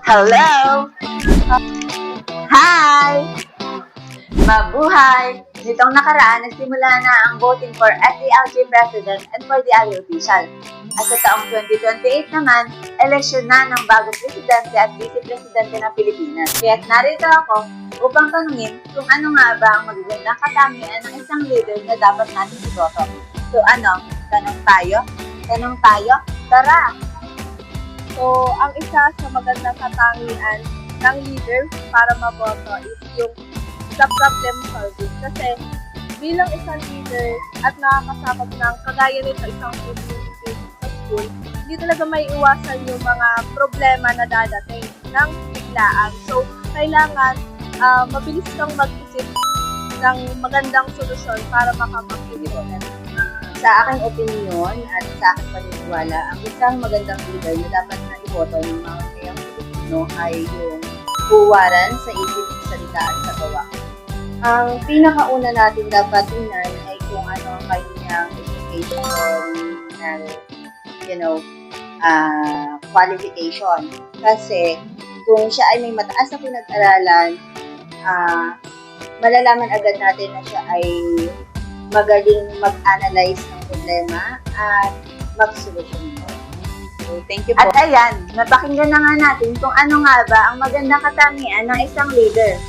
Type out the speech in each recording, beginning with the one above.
Hello! Hi! Mabuhay! Nitong nakaraan, nagsimula na ang voting for SELG President and for the other official. At sa taong 2028 naman, eleksyon na ng bagong presidente at vice-presidente ng Pilipinas. Kaya't narito ako upang tanungin kung ano nga ba ang magagandang katangian ng isang leader na dapat natin iboto. So ano? Tanong tayo? Tanong tayo? Tara! So, ang isa sa magandang katangian ng leader para maboto is yung sa problem solving. Kasi bilang isang leader at nakakasakop ng kagaya nito isang community sa school, hindi talaga may iwasan yung mga problema na dadating ng biglaan. So, kailangan mabilis kang mag-isip ng magandang solusyon para makapag-implement. Sa aking opinion at sa aking paniniwala, ang isang magandang leader na dapat na iboto ng mga kayang Pilipino ay yung huwaran sa isip, salita at sa gawa. Ang pinakauna natin dapat tingnan ay kung ano ang kanyang educational, qualification. Kasi kung siya ay may mataas na pinag-aralan, malalaman agad natin na siya ay magaling mag-analyze ng problema at mag-solusyon mo. So, thank you po. At ayan, napakinggan na nga natin kung ano nga ba ang magandang katangian ng isang leader.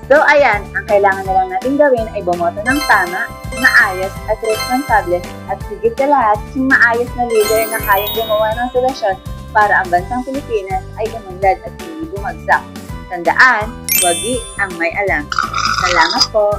So, ayan, ang kailangan na lang natin gawin ay bumoto ng tama, maayos at responsable at higit sa lahat, yung maayos na leader na kayang gumawa ng solusyon para ang bansang Pilipinas ay umunlad at hindi bumagsak. Tandaan, wagi ang may alam. Salamat po.